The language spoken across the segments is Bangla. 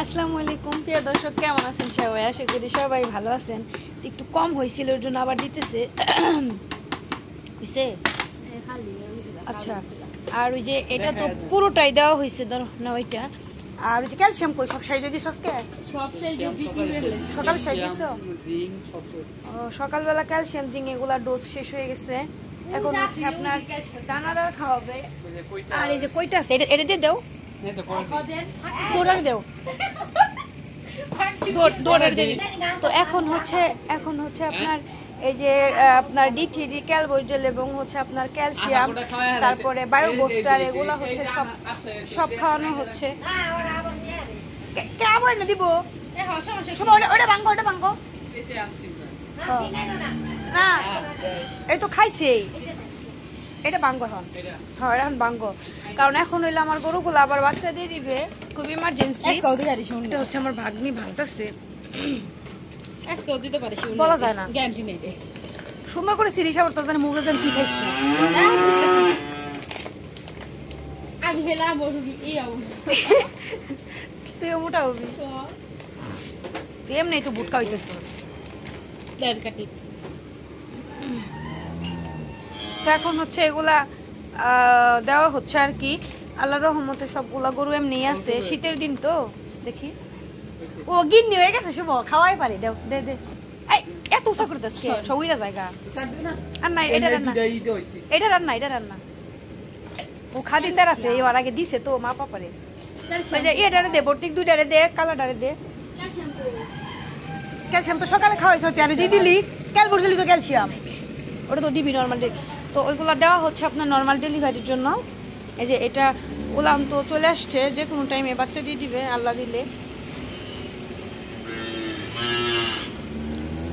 আসসালামু আলাইকুম প্রিয় দর্শক, কেমন আছেন সবাই? আশা করি সবাই ভালো আছেন। একটু কম হয়েছিল, ওর জন্য আবার দিতেছে হয়েছে। আচ্ছা, আর ওই যে এটা তো পুরোটাই দেওয়া হয়েছে, ধরো না ওইটা। আর ওই যে ক্যালসিয়াম কই সব সাইজ দিস আজকে? সকাল সাইজ দিছো? সকালবেলা ক্যালসিয়াম জিঙ্ক এগুলা ডোজ শেষ হয়ে গেছে। এখন হচ্ছে আপনার দানাদার খাওয়াবে। আর এই যে কইটা আছে এটা দিয়ে দাও, দৌড়ারে দেও, দৌড়ারে দেবে। তো এখন হচ্ছে আপনার এই যে আপনার D3 ক্যালবোজেল এবং হচ্ছে আপনার ক্যালসিয়াম, তারপরে বায়োবোস্টার, এগুলা হচ্ছে সব খাওয়ানো হচ্ছে। কেমন না দিব ওটা ভাঙ্গো, ওটা ভাঙ্গো না, এই তো খাইছে, এটা বাঙ্গো এখন। হ্যাঁ এখন বাঙ্গো, কারণ এখন হইলে আমার গরুগুলো আবার বাচ্চা দিয়ে দিবে, খুব ইমার্জেন্সি। এটা হচ্ছে আমার ভাগ্নি ভাঙতেছে, বলা যায় না, গ্যারান্টি নেই। সুন্দর করে সিরিজ আবার তো জানি মুখে জানি কি খাইস না, তুই মোটা হবি, তুই এমনি তো বুটকা হইতেছ। তো এখন হচ্ছে এগুলা দেওয়া হচ্ছে আর কি। আল্লাহর রহমতে সবগুলা গরু এমনি আছে, শীতের দিন তো দেখি। ও গিন্নি হয়ে গেছে, শুভ খাওয়াই পারি, দেও দে দে। এত উৎসাহ করতেছে সবইরা জায়গা। আর নাই এটা রান্না, এটা রান্না, এটা রান্না। ও খাদিনদার আছে, এবার আগে দিছে তো মা পাপারে। ওই যে এটারে দে, বর্তিক দুইটারে দে, কালাটারে দে। ক্যালসিয়াম তো সকালে খাওয়াইছ, তুই আরে দিয়ে দিলি, ক্যাল বলছিলি তো ক্যালসিয়াম, ওটা তো দিবি নর্মাল। তো ওইগুলো দেওয়া হচ্ছে আপনার নর্মাল ডেলিভারির জন্য। এই যে এটা উলান তো চলে আসছে, যে কোনো টাইমে বাচ্চা দিয়ে দিবে আল্লাহ দিলে।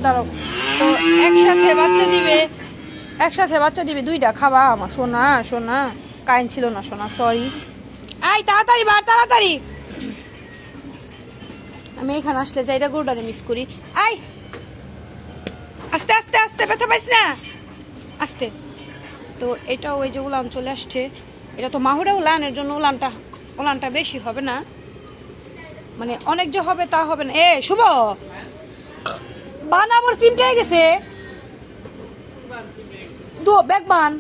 দাঁড়াও, তো একসাথে বাচ্চা দিবে দুইটা। খাবা আমার সোনা, সোনা কাইন ছিল না সোনা, সরি। আই তাড়াতাড়ি বার, তাড়াতাড়ি। আমি এখানে আসলে যাইটা গরুটারে মিস করি। আই আস্তে আস্তে আস্তে, ব্যথা পাইস না, আস্তে। তো এটা ওই যে উলান চলে আসছে, এটা তো মাহুরা উলান, এর জন্য উলানটা বেশি হবে না, মানে অনেক যে হবে তা হবে না। এ শুভ বান আবার সিমটা হয়ে গেছে, দো ব্যাগ বান।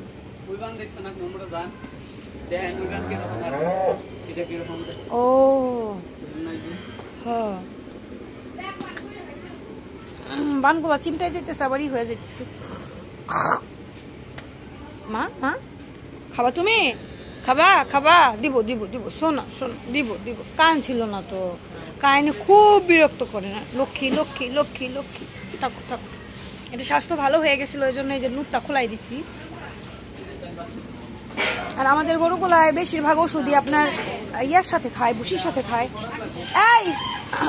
ও হ্যাঁ, বানগুলা চিমটাই যেতেছে, আবারই হয়ে যেতেছে। মা মা খাবা, তুমি খাবা? খাবা, দিব দিব দিব, শোনা শোনা, দিব দিব। কান ছিল না তো, কানে খুব বিরক্ত করে না। লক্ষ্মী লক্ষ্মী লক্ষ্মী লক্ষ্মী, থাকো থাকো। এটা স্বাস্থ্য ভালো হয়ে গেছিল, ওই জন্য এই যে নুটটা খোলাই দিচ্ছি। আর আমাদের গরুগুলায় বেশিরভাগ ওষুধই আপনার ইয়ার সাথে খায়, ভুসির সাথে খায়। এই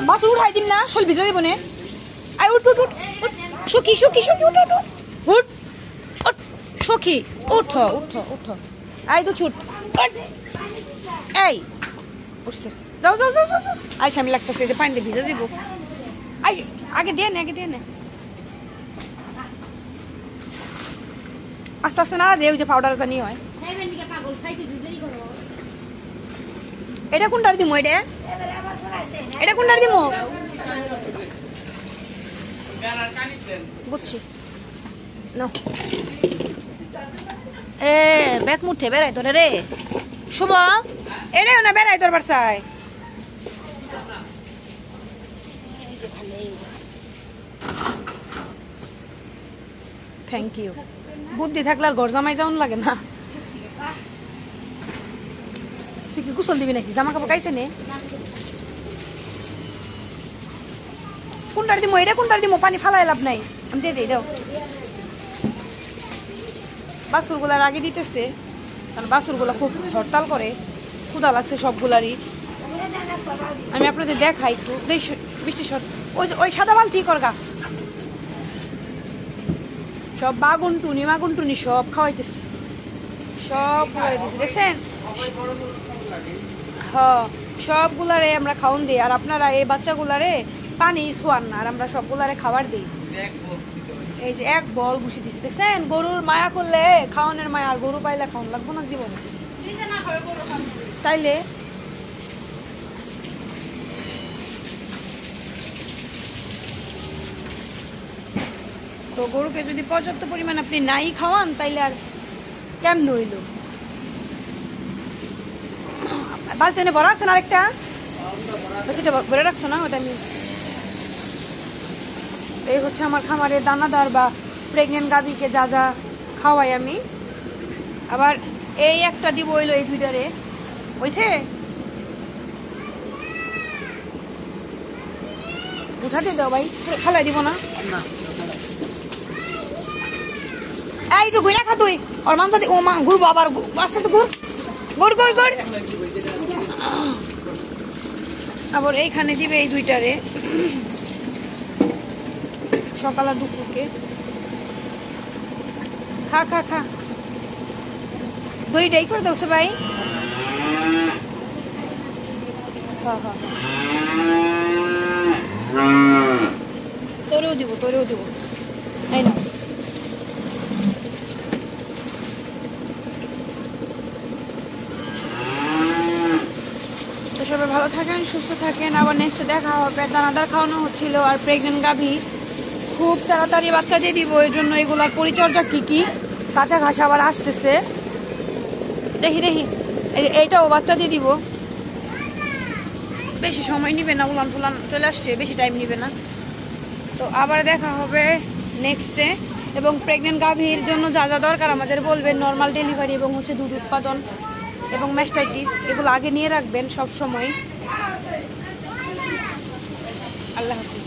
বাসুর উঠাই দিন না, শোল ভিজে দেবো নে। আই উঠ উঠ উঠ, সখী সখী সখী, উঠ উঠ উঠ উঠ, সখী উঠো উঠো উঠো। আই দুঃখী উঠ, এই উঠছে, যাও যাও যাও যাও। আই স্বামী লাগতেছে, যে পানিতে ভিজে দিব। আই আগে দিয়ে নে, আগে দিয়ে নে, আস্তে আস্তে না দে, ওই যে পাউডার জানি হয়। এটা কোনটার দিমো? এটা কোনটার দিমো? বুঝছি নো। এ ব্যাগ মুঠে বেড়াই তোরে রে শুভ, এটাও না বেড়াই তোর বাসায়। Thank you. বুদ্ধি থাকলে আর ঘর জামাই যাওয়ান লাগে না। তুই কি গোসল দিবি নাকি? জামা কাপড় গাইছে নে। কোনটার দিমো? এটা কোনটার দিমো? পানি ফালাই লাভ নাই, আমি দিয়ে দিই, দাও। বাছুরগুলার আগে দিতেছে, কারণ বাছুরগুলা খুব হরতাল করে, ক্ষুধা লাগছে সবগুলারই। আমি আপনাদের দেখাই একটু, বৃষ্টি সর। ওই সাদা বালতি করগা, সব বাগুন টুনি সব খাওয়াইতেছে, সব খাওয়াই দিচ্ছে, দেখছেন? হ্যাঁ, সবগুলারে আমরা খাওয়ান দিই। আর আপনারা এই বাচ্চাগুলারে পানি সোয়ান না, আর আমরা সবগুলারে খাবার দিই। এই যে এক বল বসে দিচ্ছে, দেখছেন? গরুর মায়া করলে খাওয়ানোর মায়া, আর গরু পাইলে খাওয়ান লাগবো না জীবনে, তাইলে গরুকে যদি পর্যাপ্ত পরিমাণ আপনি নাই খাওয়ান তাইলে আর কেমন হইল। বালতি এনে ভরা আছে না আরেকটা, সেটা ভরে রাখছো না? ওটা আমি, এই হচ্ছে আমার খামারের দানাদার বা প্রেগনেন্ট গাভীকে যা যা খাওয়াই আমি। আবার এই একটা দিব হইলো এই দুইটারে, হয়েছে? উঠাতে দাও ভাই, ফালাই দিব না। এইটু ঘুরে রাখা তুই, ওর মাংস ও মা ঘুরবো আবার, আস্তে আস্তে ঘুর ঘুর ঘুর ঘুর। আবার এইখানে দিবে এই দুইটারে, সকাল আর দুপুরকে। খা খা খা, দুইটাই করে দাও সে ভাই। হ্যাঁ হ্যাঁ, তোরেও দিব তোরেও দিব, এই না। তো সবাই ভালো থাকেন, সুস্থ থাকেন, আবার নেক্সটে দেখা হবে। দানাদার খাওয়ানো হচ্ছিল, আর প্রেগনেন্ট গাভী খুব তাড়াতাড়ি বাচ্চা দিয়ে দিব, এর জন্য এগুলার পরিচর্যা কি কি, কাঁচা ঘাস আবার আসতেছে, দেখি দেখি। এইটাও বাচ্চা দিয়ে দিব, বেশি সময় নিবে না, উলান ফুলান চলে আসছে, বেশি টাইম নিবে না। তো আবার দেখা হবে নেক্সটে। এবং প্রেগনেন্ট গাভীর জন্য যা যা দরকার আমাদের বলবেন, নর্মাল ডেলিভারি এবং হচ্ছে দুধ উৎপাদন এবং ম্যাস্টাইটিস, এগুলো আগে নিয়ে রাখবেন সব সময়। আল্লাহ হাফিজ।